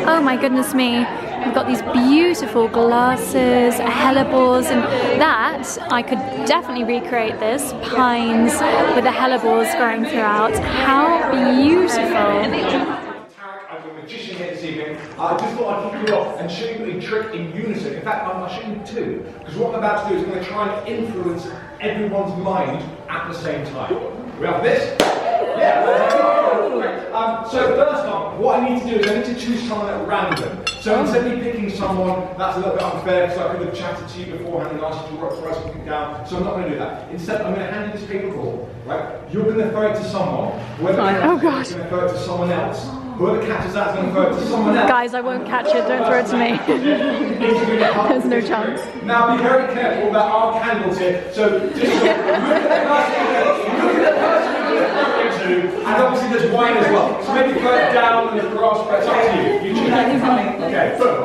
Oh my goodness me. We've got these beautiful glasses, hellebores, and that, I could definitely recreate this. Pines with the hellebores growing throughout. How beautiful. I'm a magician here this evening. I just thought I'd kick you off and show you a trick in unison. In fact, I'll show you 2. Because what I'm about to do is I'm going to try and influence everyone's mind at the same time. We have this. Yeah. So first off, what I need to do is I need to choose someone at random. So instead of me picking someone, that's a little bit unfair because I could have chatted to you beforehand and asked you to write something down. So I'm not going to do that. Instead, I'm going to hand you this paper ball. Right? You're going to throw it to someone. Whoever catches it is going to throw it to someone else. Whoever catches that is going to throw it to someone else. Guys, I won't catch it. Don't throw it to me. There's no chance. Now be very careful about our candles here. So just look at the person you're throwing to, and obviously there's wine as well. So maybe throw it down and the grass, but it's up to you. You choose. Okay, boom.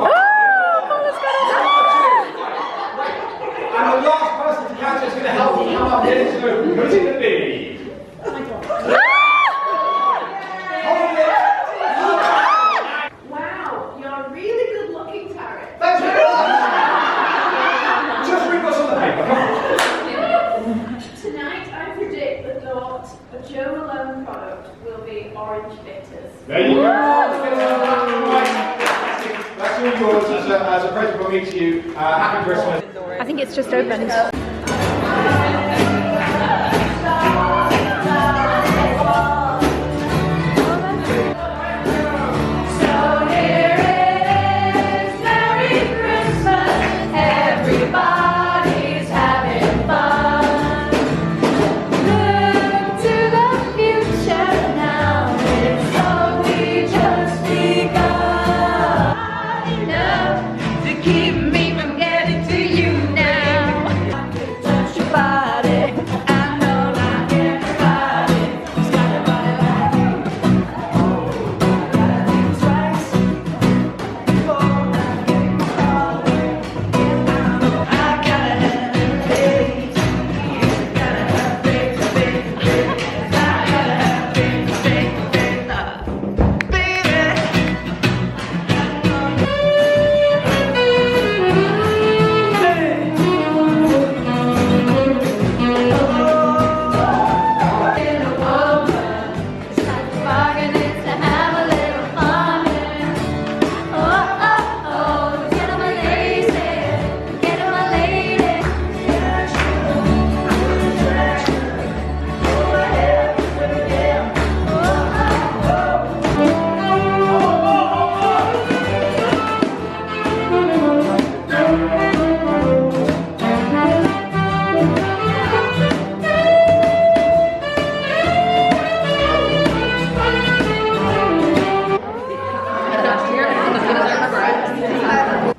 And the last person to catch it is going to help you come up here. So who's it going to be? Wow, you're really good looking, Tarek. That's it. Just read what's on the paper. Come on. Tonight I predict that Joe Malone product will be orange bitters. There you go. That's all yours as a present from me to you. Happy Christmas. I think it's just opened.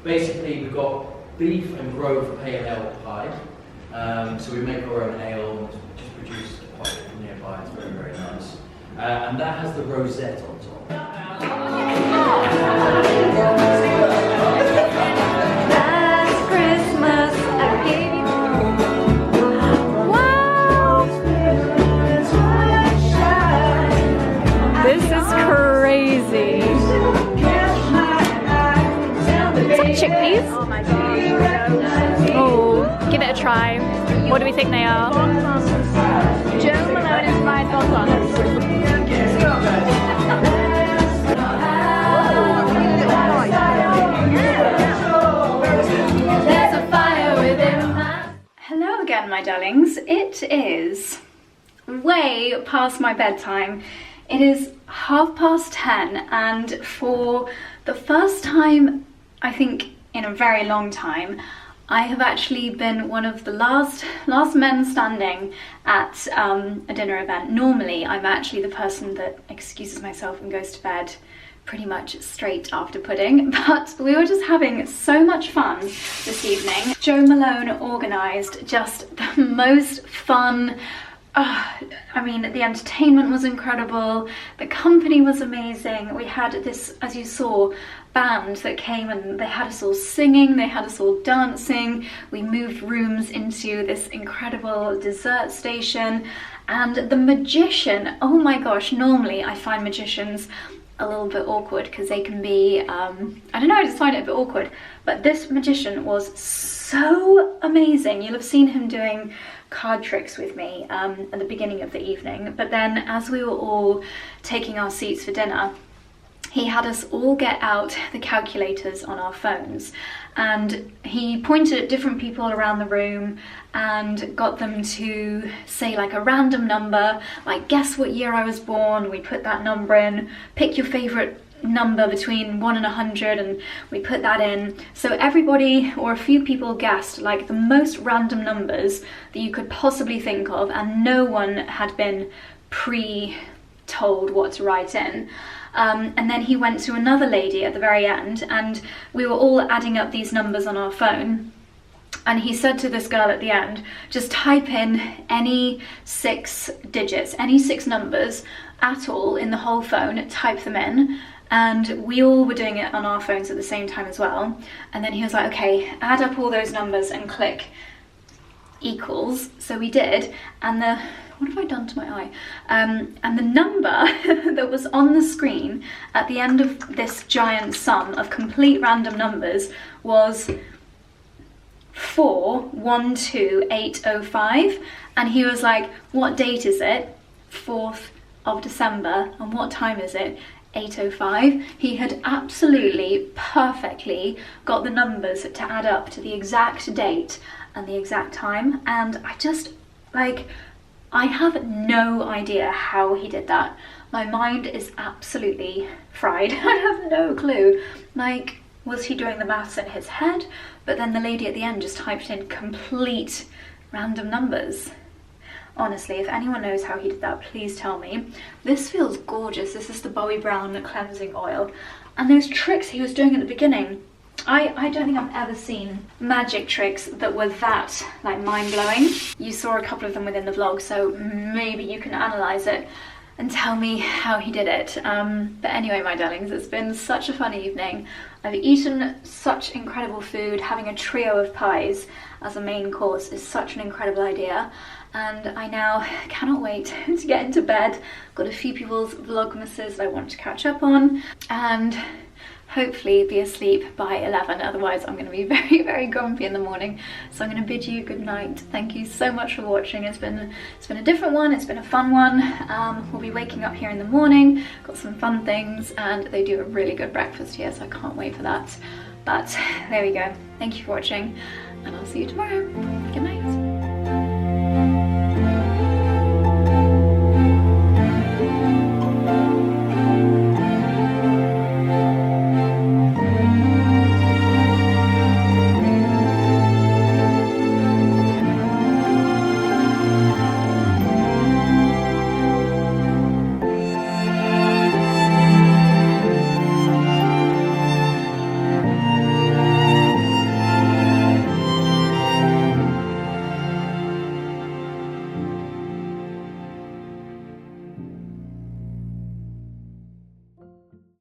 Basically, we've got beef and grove pale ale pie. So we make our own ale, just produce quite from nearby. It's very, very nice. And that has the rosette on top. Last Christmas I gave you. Wow! This is crazy. Chickpeas? Oh my god. Oh, give it a try. What do we think they are? Joe Malone inspired bonbons. There's a fire within my... Hello again, my darlings. It is way past my bedtime. It is 10:30, and for the first time, I think in a very long time, I have actually been one of the last men standing at a dinner event. Normally, I'm actually the person that excuses myself and goes to bed pretty much straight after pudding, but we were just having so much fun this evening. Joe Malone organised just the most fun. I mean, the entertainment was incredible, the company was amazing. We had this, as you saw, band that came and they had us all singing, they had us all dancing. We moved rooms into this incredible dessert station, and the magician, oh my gosh, normally I find magicians a little bit awkward because they can be, I don't know, I just find it a bit awkward, but this magician was so amazing. You'll have seen him doing card tricks with me at the beginning of the evening, but then as we were all taking our seats for dinner, he had us all get out the calculators on our phones, and he pointed at different people around the room and got them to say like a random number, like guess what year I was born. We put that number in, pick your favourite number between 1 and 100, and we put that in. So everybody, or a few people, guessed like the most random numbers that you could possibly think of, and no one had been pre-told what to write in. And then he went to another lady at the very end, and we were all adding up these numbers on our phone, and he said to this girl at the end, just type in any 6 digits, any 6 numbers at all in the whole phone, type them in. And we all were doing it on our phones at the same time as well. And then he was like, okay, add up all those numbers and click equals. So we did, and the, what have I done to my eye? And the number that was on the screen at the end of this giant sum of complete random numbers was 412805. And he was like, what date is it? 4th of December, and what time is it? 8:05. He had absolutely perfectly got the numbers to add up to the exact date and the exact time, and I just, like, I have no idea how he did that. My mind is absolutely fried. I have no clue. Like, was he doing the maths in his head? But then the lady at the end just typed in complete random numbers. Honestly, if anyone knows how he did that, please tell me. This feels gorgeous. This is the Bowie Brown cleansing oil. And those tricks he was doing at the beginning, I don't think I've ever seen magic tricks that were that, like, mind-blowing. You saw a couple of them within the vlog, so maybe you can analyse it and tell me how he did it. But anyway, my darlings, it's been such a fun evening. I've eaten such incredible food. Having a trio of pies as a main course is such an incredible idea. And I now cannot wait to get into bed. Got a few people's Vlogmases I want to catch up on, and hopefully be asleep by 11, otherwise I'm going to be very, very grumpy in the morning. So I'm going to bid you good night. Thank you so much for watching. It's been a different one, it's been a fun one. We'll be waking up here in the morning, got some fun things, and they do a really good breakfast here, so I can't wait for that. But there we go. Thank you for watching, and I'll see you tomorrow. Good night.